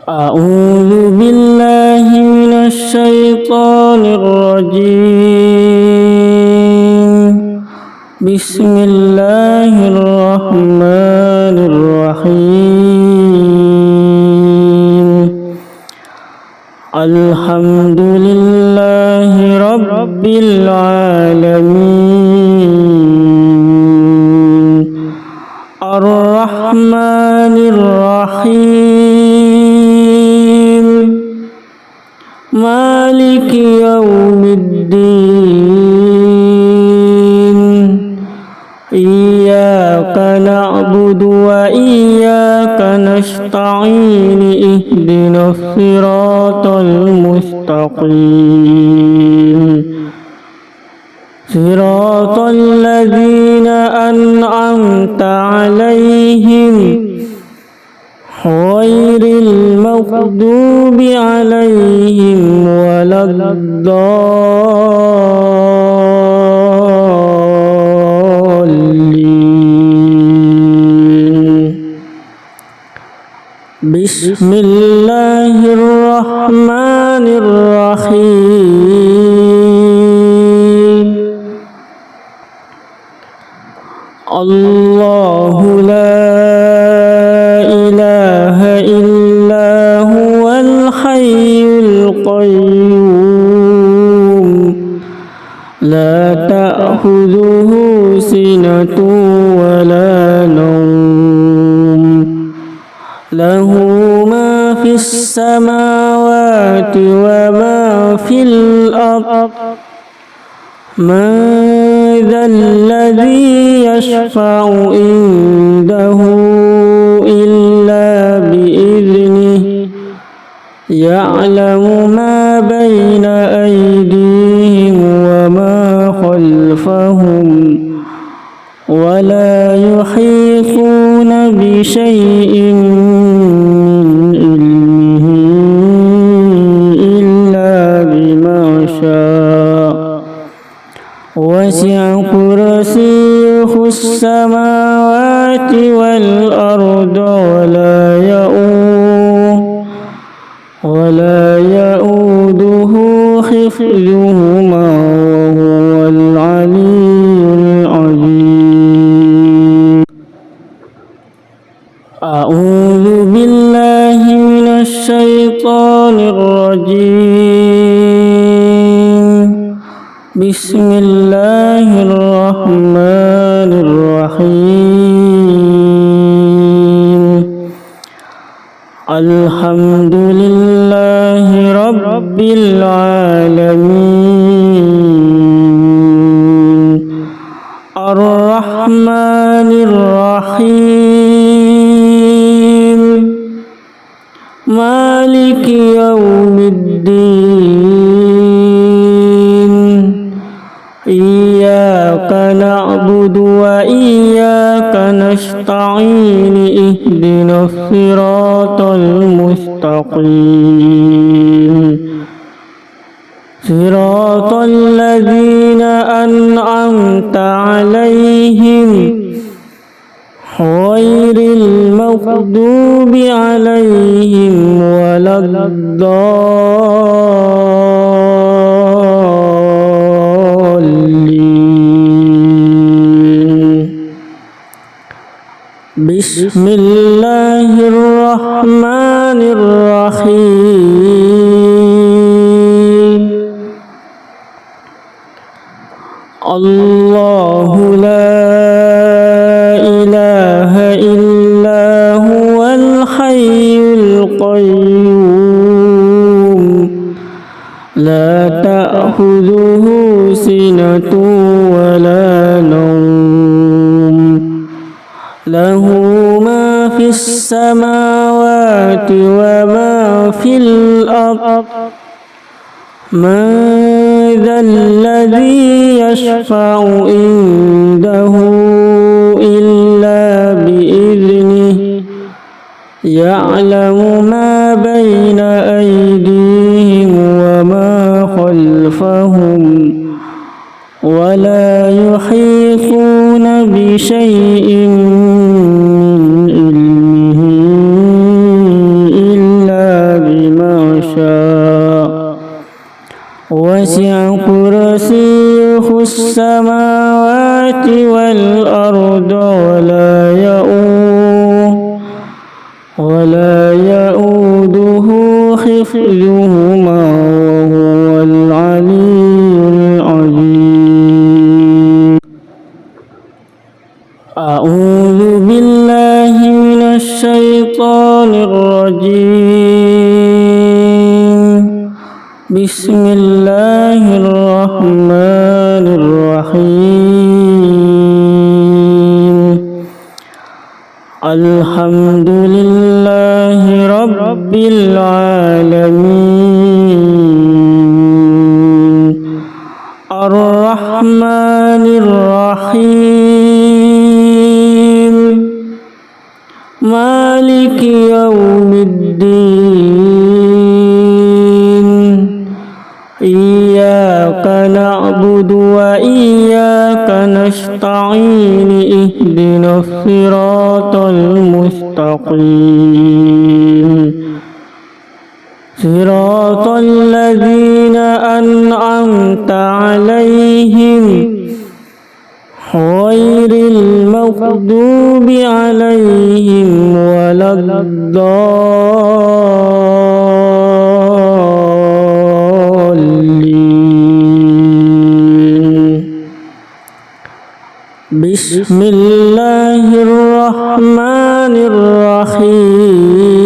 أعوذ بالله من الشيطان الرجيم. بسم الله الرحمن الرحيم. الحمد لله رب العالمين الرحمن الرحيم مالك يوم الدين. إياك نعبد وإياك نستعين. اهدنا الصراط المستقيم صراط الذين أنعمت عليهم غير المغضوب عليهم ولا الضالين. بسم الله الرحمن الرحيم. الله لا إله إلا هو الحي القيوم لا تأخذه سنة ولا نوم له ما في السماوات وما في الأرض. من ذا الذي يشفع عنده إلا بإذنه. يعلم ما بين أيديهم وما خلفهم ولا يحيطون بشيء من علمه إلا بما شاء. وسع كرسيه السماوات والأرض ولا يؤوده حفظهما وهو العلي العظيم. أعوذ بالله من الشيطان الرجيم. بسم الله الرحمن الرحيم. الحمد لله رب العالمين الرحمن الرحيم مالك يوم الدين. إياك نعبد وإياك نستعين. اهدنا الصراط المستقيم صراط الذين أنعمت عليهم غير المغضوب عليهم ولا الضالين. بسم الله الرحمن الرحيم. الله لا إله إلا هو الحي القيوم لا تأخذه سنة ولا نوم له ما في السماوات وما في الأرض. من ذا الذي يشفع عنده إلا بإذنه. يعلم ما بين أيديهم وما خلفهم ولا يحيطون بشيء من علمه السماوات والأرض ولا يؤوده حفظهما وهو العلي العظيم. أعوذ بالله من الشيطان الرجيم. بسم الله الرحمن الرحيم. الحمد لله رب العالمين الرحمن الرحيم مالك يوم الدين إياك نعبد وإياك نستعين اهدنا الصراط المستقيم صراط الذين أنعمت عليهم غير المغضوب عليهم ولا الضالين. بسم الله الرحمن الرحيم.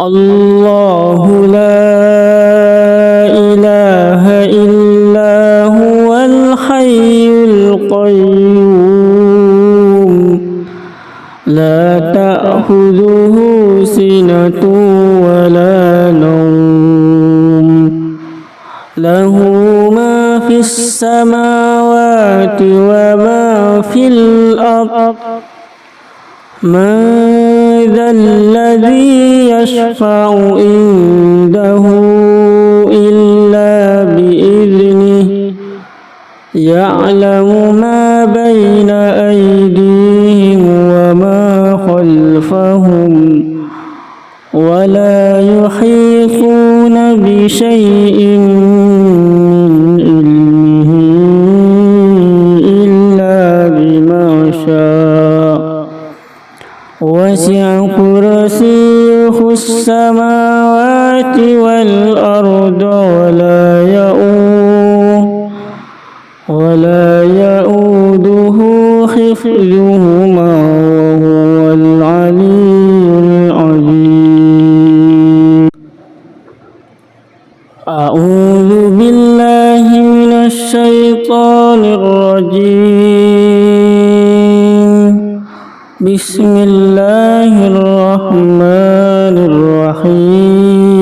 الله لا إله إلا هو الحي القيوم لا تأخذه سنة ولا نوم له ما في السماوات وما في الأرض من ذا الذي يشفع عنده إلا بإذنه يعلم ما بين أيديهم وما خلفهم ولا يحيطون بشيء من علمه إلا بما شاء وسع كرسيه السماوات والأرض ولا يؤوده حفظهما وهو العلي العظيم. أعوذ بالله من الشيطان الرجيم. بسم الله الرحمن الرحيم.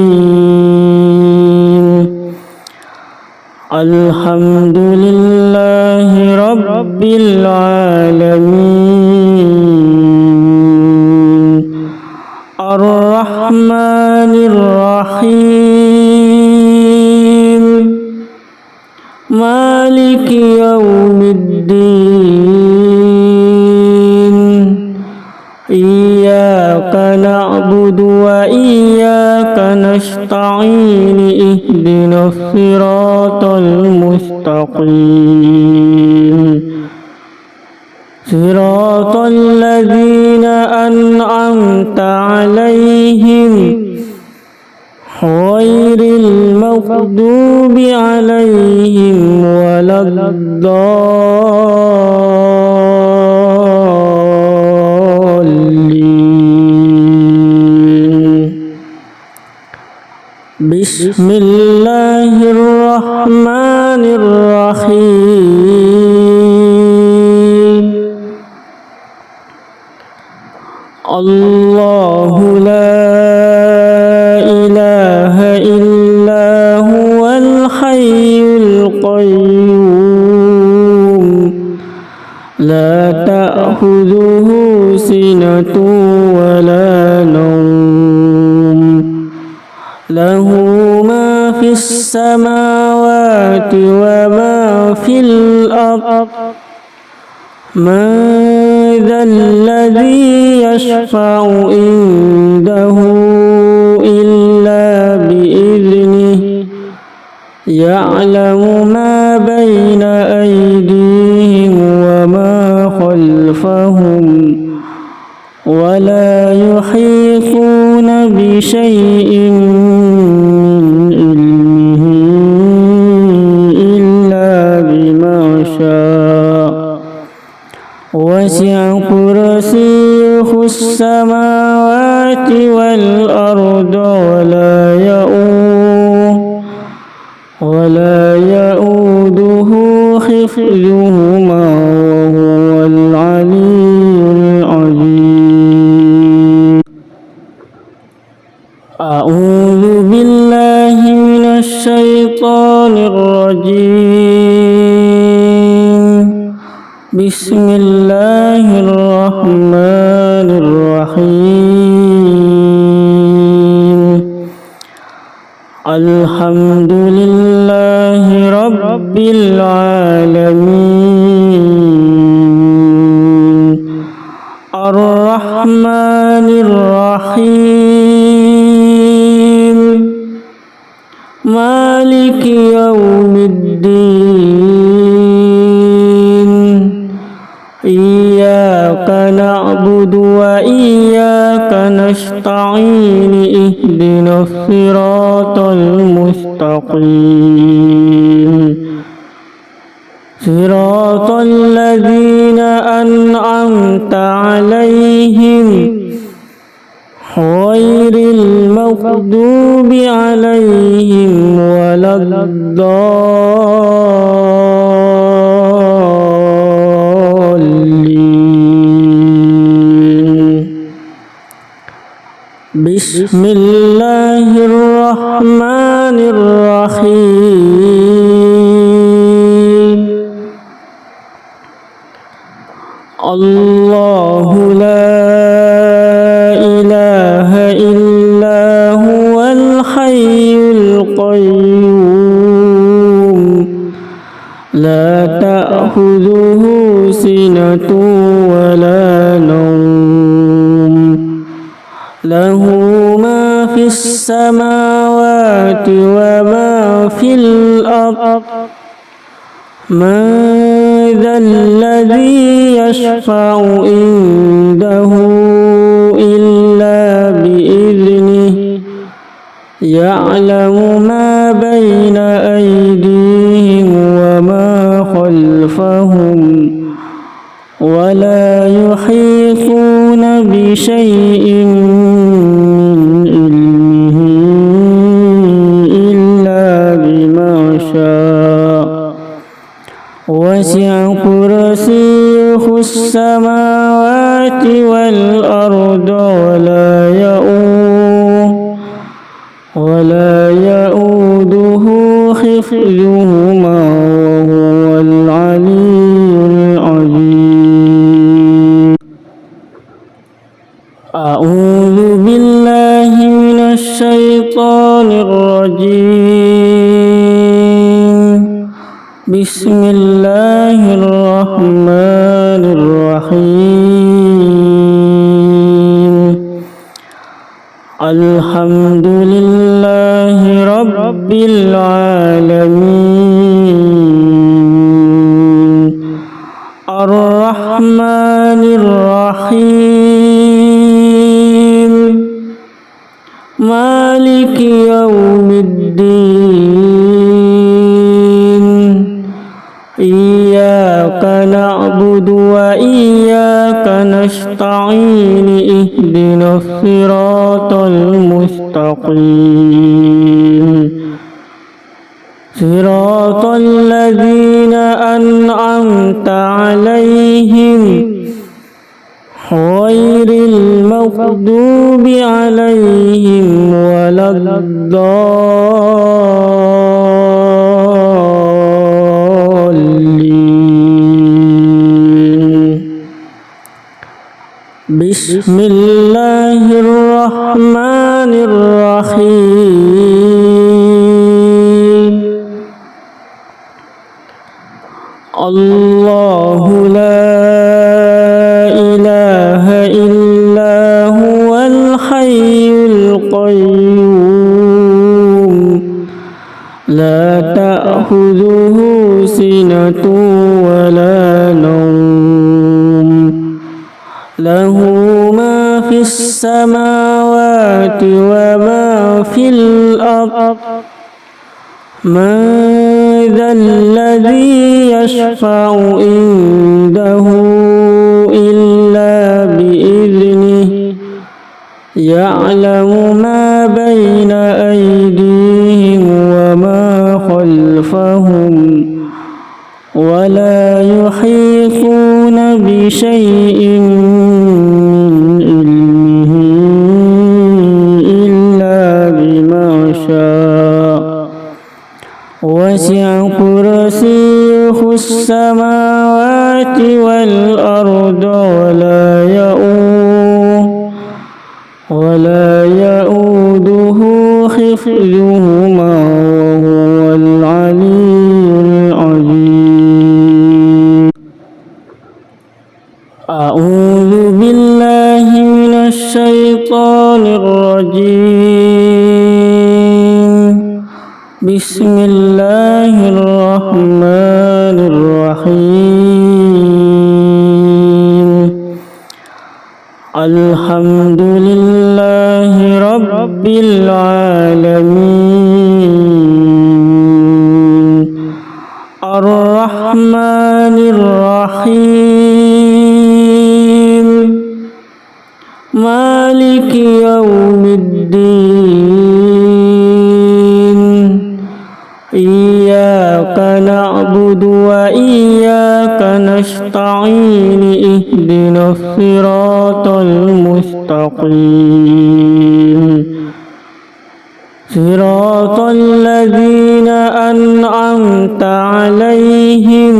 الحمد لله رب العالمين الرحمن الرحيم مالك يوم الدين إياك نعبد وإياك نستعين اهدنا الصراط المستقيم صراط الذين أنعمت عليهم غير المغضوب عليهم ولا الضالين. بسم الله الرحمن الرحيم. الله لا إله إلا هو الحي القيوم لا تأخذه سنة ولا نوم له ما في السماوات وما في الأرض من ذا الذي يشفع عنده إلا بإذنه يعلم ما بين أيديهم وما خلفهم ولا يحيطون بشيء من علمه إلا بما شاء وسع كرسيه السماوات والأرض ولا يؤوده حفظهما وهو العلي العظيم. أعوذ بالله من الشيطان الرجيم. بسم الله الرحمن الرحيم. الحمد لله رب العالمين الرحمن الرحيم مالك يوم الدين إياك نعبد وإياك نستعين اهدنا الصراط المستقيم صراط الذين أنعمت عليهم غير المغضوب عليهم ولا الضالين. بسم الله الرحمن الرحيم. الله لا إله إلا هو الحي القيوم لا تأخذه سنة ولا نوم له ما في السماوات وما في الأرض من ذا الذي يشفع عنده إلا بإذنه يعلم ما بين أيديهم وما خلفهم ولا يحيطون بشيء من علمه إلا بما شاء وسع كرسيه السماوات والأرض ولا يؤوده حفظهما وهو العلي العظيم. أعوذ بالله من الشيطان الرجيم. بسم الله الرحمن الرحيم. الحمد لله رب العالمين الرحمن الرحيم مالك يوم الدين إياك نعبد وإياك نستعين اهدنا الصراط المستقيم صراط الذين أنعمت عليهم غير المغضوب عليهم ولا الضالين. بسم الله الرحمن الرحيم. الله لا إله إلا هو الحي القيوم لا له ما في السماوات وما في الأرض من ذا الذي يشفع عنده إلا بإذنه يعلم ما بين أيديهم وما خلفهم ولا يحيطون بشيء من علمه إلا بما شاء وسع كرسيه السماوات والأرض ولا يؤوده حفظهما وهو العلي العظيم. أعوذ بالله من الشيطان الرجيم. بسم الله الرحمن الرحيم. الحمد لله رب العالمين الرحمن الرحيم مالك يوم الدين إياك نعبد وإياك نستعين اهدنا الصراط المستقيم صراط الذين أنعمت عليهم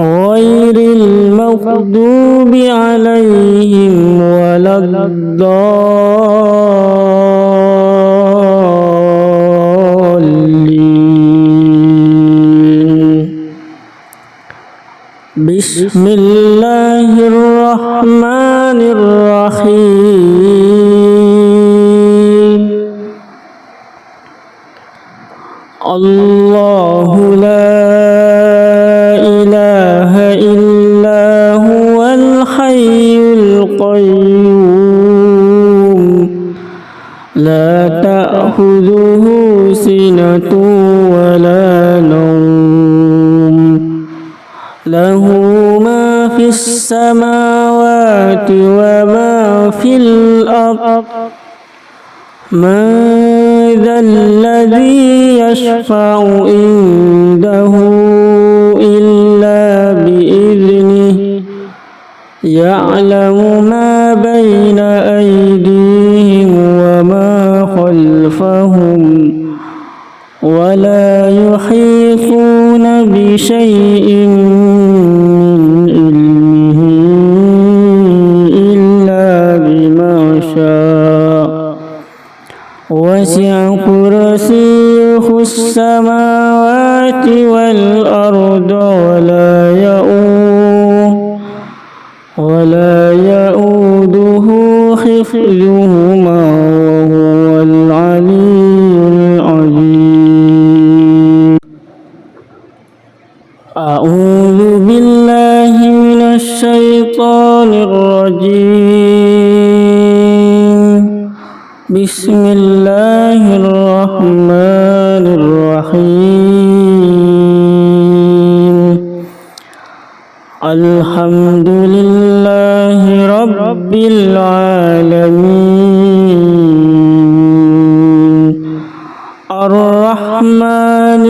غير المغضوب عليهم ولا الضالين. بسم الله الرحمن الرحيم. الله لا إله إلا هو الحي القيوم لا تأخذه سنة ولا نوم له ما في السماوات وما في الأرض من ذا الذي يشفع عنده إلا بإذنه يعلم ما بين أيديهم وما خلفهم ولا يحيطون بشيء من علمه إلا بما شاء وسع كرسيه السماوات والأرض ولا يؤوده حفظهما وهو العلي العظيم. أعوذ بالله من الشيطان الرجيم. بسم الله الرحمن الرحيم. الحمد لله رب العالمين الرحمن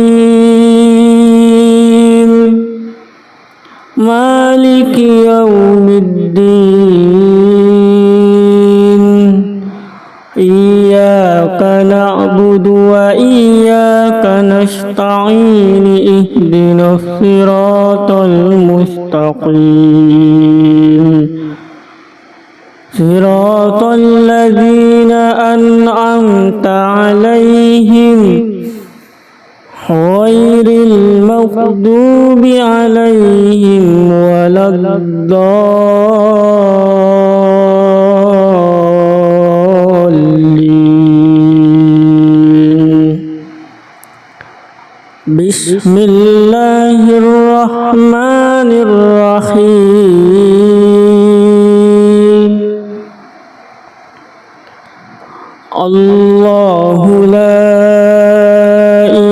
الرحيم مالك يوم الدين إياك نعبد وإياك نستعين اهدنا الصراط المستقيم صراط الذين أنعمت عليهم غير المغضوب عليهم ولا الضالين. بسم الله الرحمن الرحيم الله لا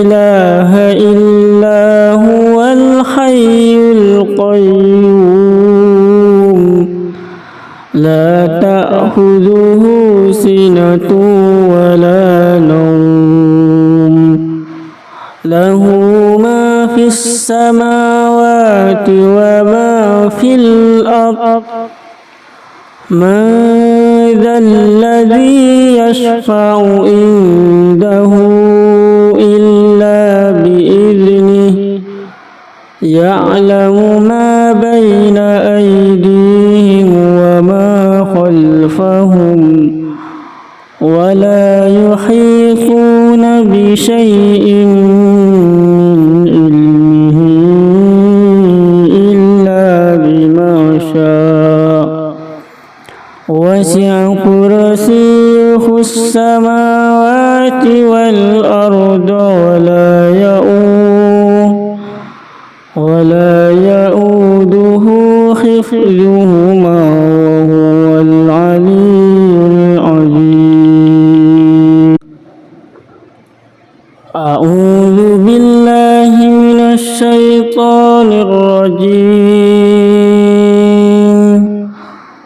إله إلا هو الحي القيوم لا تأخذه سنة ولا نوم له ما في السماوات وما في الأرض من ذا الذي يشفع عنده إلا بإذنه يعلم ما بين أيديهم وما خلفهم ولا يحيطون بشيء من علمه إلا بما شاء وسع كرسيه السماوات والأرض ولا يؤوده حفظهما وهو العلي العظيم أعوذ بالله من الشيطان الرجيم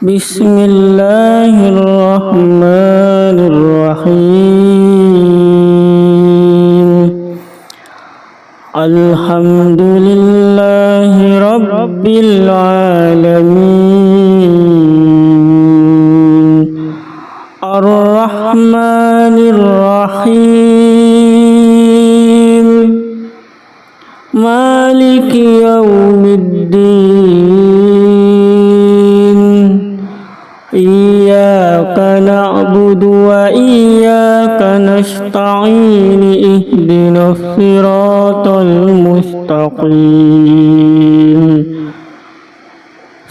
بسم الله الرحمن الرحيم الحمد لله رب العالمين الرحمن الرحيم مالك يوم الدين إياك نعبد وإياك نستعين اهدنا الصراط المستقيم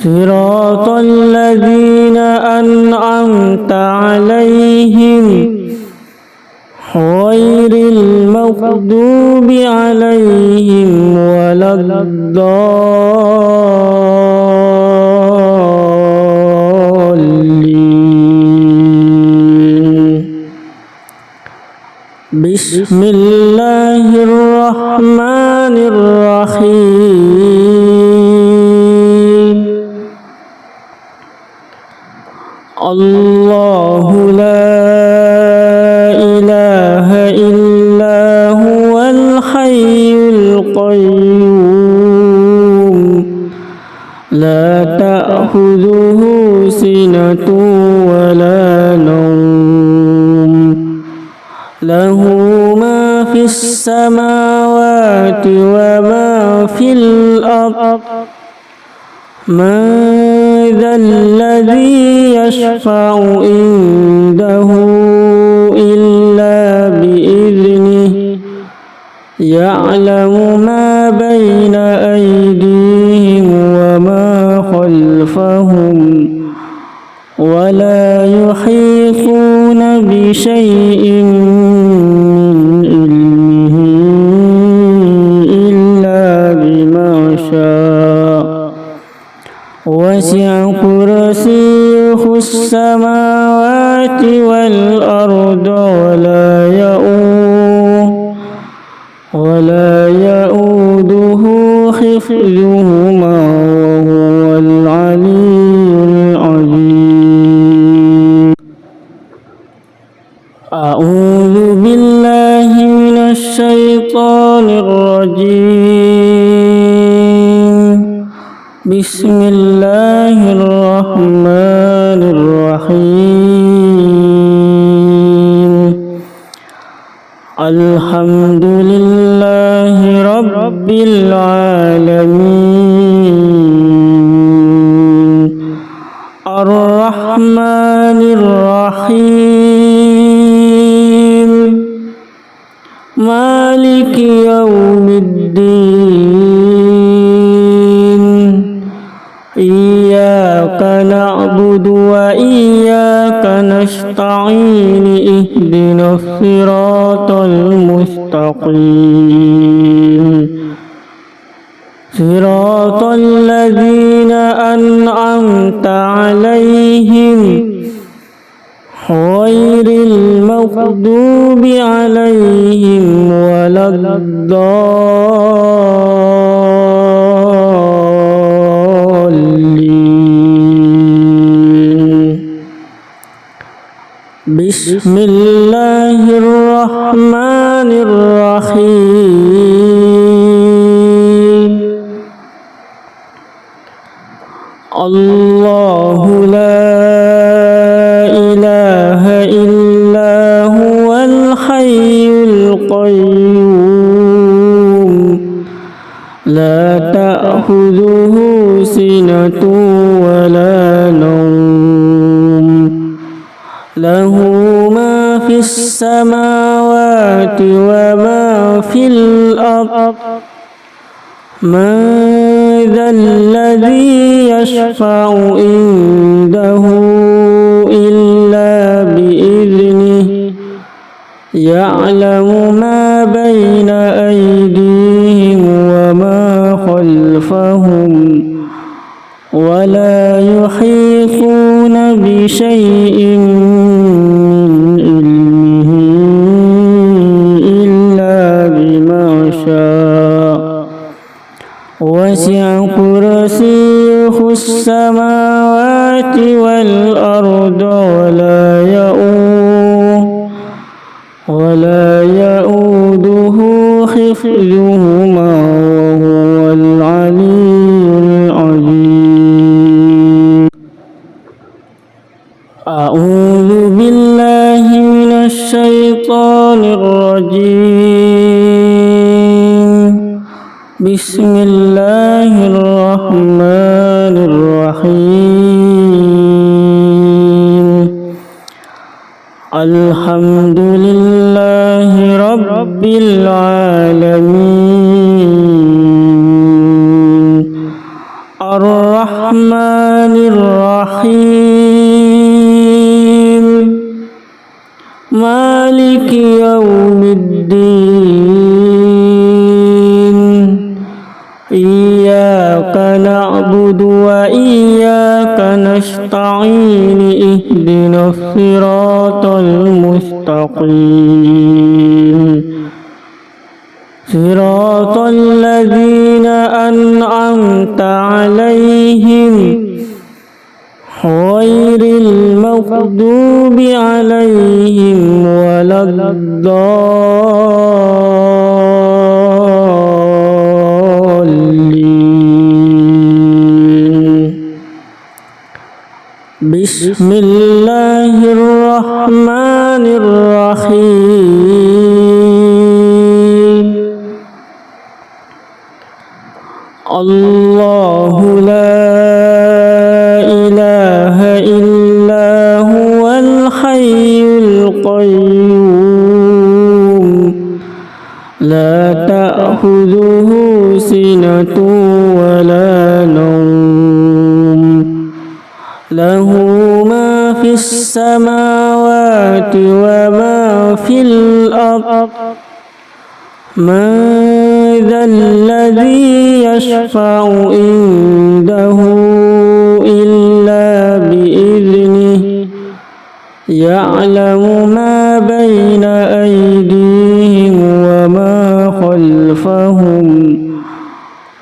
صراط الذين أنعمت عليهم غير المغضوب عليهم ولا الضالين بسم الله الرحمن الرحيم الله لا إله إلا هو الحي القيوم لا تأخذه سنة ولا نوم له ما في السماوات وما في الأرض من ذا الذي يشفع عنده إلا بإذنه يعلم ما بين أيديهم وما خلفهم ولا يحيطون بشيء من علمه إلا بما شاء وسع كرسيه السماوات والأرض ولا يؤوده حفظهما وهو العلي العظيم أعوذ بالله من الشيطان الرجيم بسم الله الرحمن الرحيم الحمد لله رب العالمين الرحمن الرحيم مالك يوم الدين إياك نعبد وإياك نستعين اهدنا الصراط المستقيم صراط الذين أنعمت عليهم غير المغضوب عليهم ولا الضالين. بسم الله الرحمن الرحيم. الله لا إله إلا هو الحي القيوم لا تأخذه سنة ولا نوم له ما في السماوات وما في الأرض من ذا الذي يشفع عنده إلا بإذنه يعلم ما بين أيديهم وما خلفهم ولا يحيطون بشيء من علمه إلا بما شاء وسع كرسيه السماوات والأرض ولا يؤوده حفظهما وهو العلي العظيم. أعوذ بالله من الشيطان الرجيم. بسم الله الرحمن الرحيم. الحمد لله رب العالمين الرحمن الرحيم مالك يوم الدين إياك نعبد وإياك نستعين اهدنا الصراط المستقيم صراط الذين أنعمت عليهم غير المغضوب عليهم ولا الضالين. بسم الله الرحمن الرحيم. الله لا إله إلا هو الحي القيوم لا تأخذه سنة ولا نوم له ما في السماوات وما في الأرض من ذا الذي يشفع عنده إلا بإذنه يعلم ما بين أيديهم وما خلفهم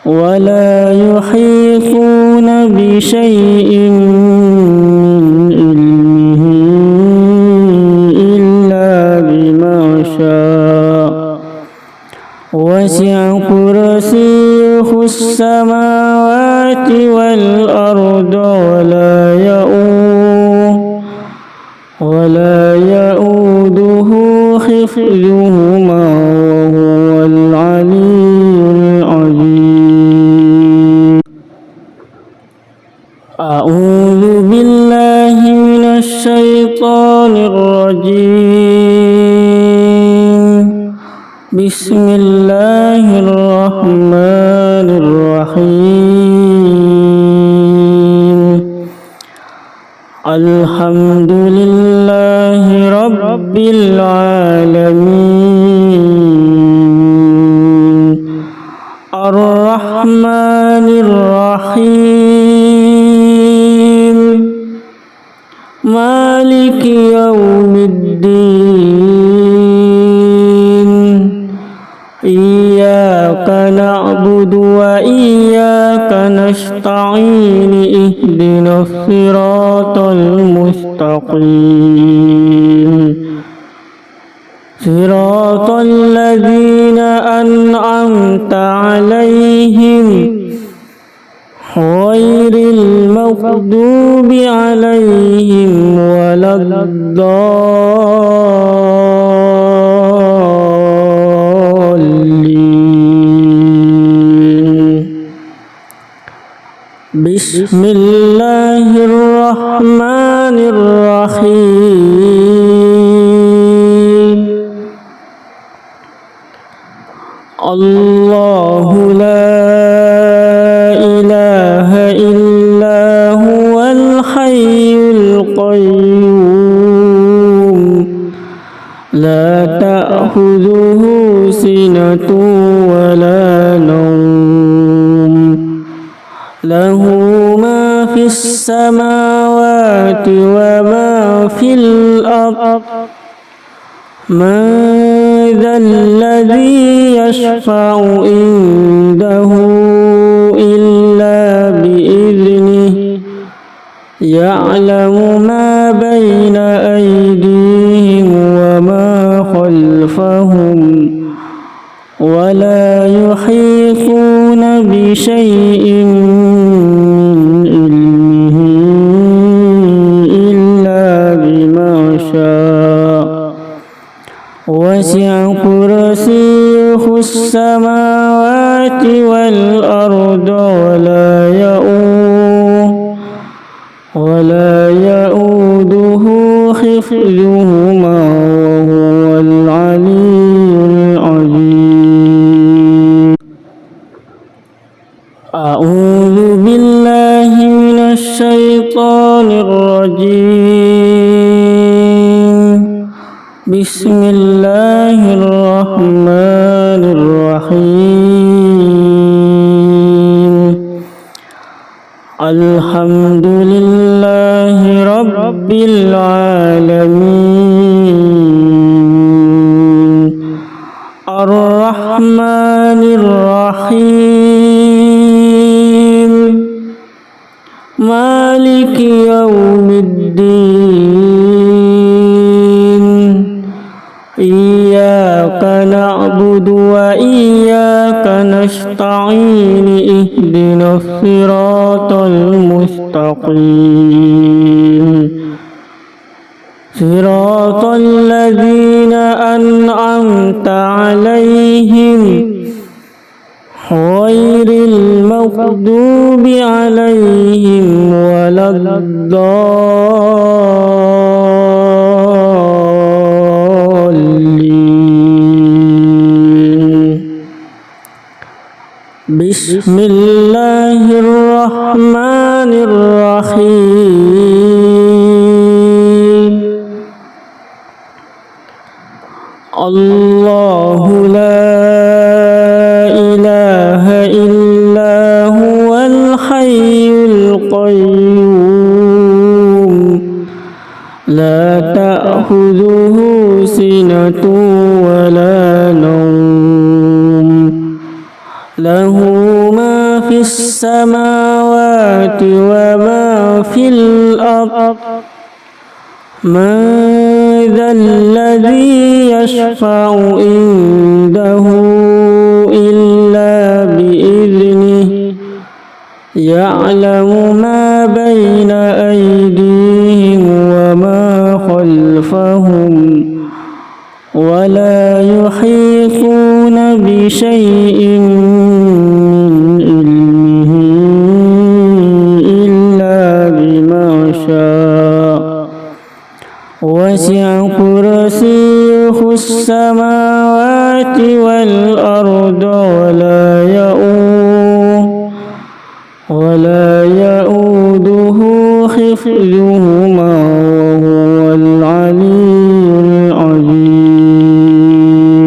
ولا يحيطون بشيء من علمه إلا بما شاء وسع كرسيه السماوات والأرض ولا يؤوده حفظهما وهو العلي العظيم. أعوذ بالله من الشيطان الرجيم. بسم الله الرحمن الرحيم. الحمد لله رب العالمين الرحمن الرحيم مالك يوم الدين إياك نعبد وإياك نستعين اهدنا الصراط المستقيم صراط الذين أنعمت عليهم غير المغضوب عليهم ولا الضالين بسم الله الرحمن الرحيم الله لا إله إلا هو الحي القيوم لا تأخذه سنة ولا نوم له ما في السماوات وما في الأرض من ذا الذي يشفع عنده إلا بإذنه يعلم ما بين أيديهم وما خلفهم ولا يحيطون بشيء من علمه إلا بما شاء وسع كرسيه السماوات والأرض ولا يؤوده حفظهما وهو العلي العظيم أعوذ بالله من الشيطان الرجيم بسم الله الرحمن الرحيم الحمد لله رب العالمين الرحمن الرحيم مالك يوم الدين إياك نعبد وإياك نستعين اهدنا الصراط المستقيم صراط الذين أنعمت عليهم غير المغضوب عليهم ولا الضالين بسم الله الرحمن الرحيم الله لا إله إلا هو الحي القيوم لا تأخذه سنة ولا نوم له ما في السماوات وما في الأرض من ذا الذي يشفع عنده إلا بإذنه يعلم ما بين أيديهم وما خلفهم ولا يحيطون بشيء من علمه إلا بما شاء وسع كرسيه السماوات والأرض ولا يؤوده حفظهما وهو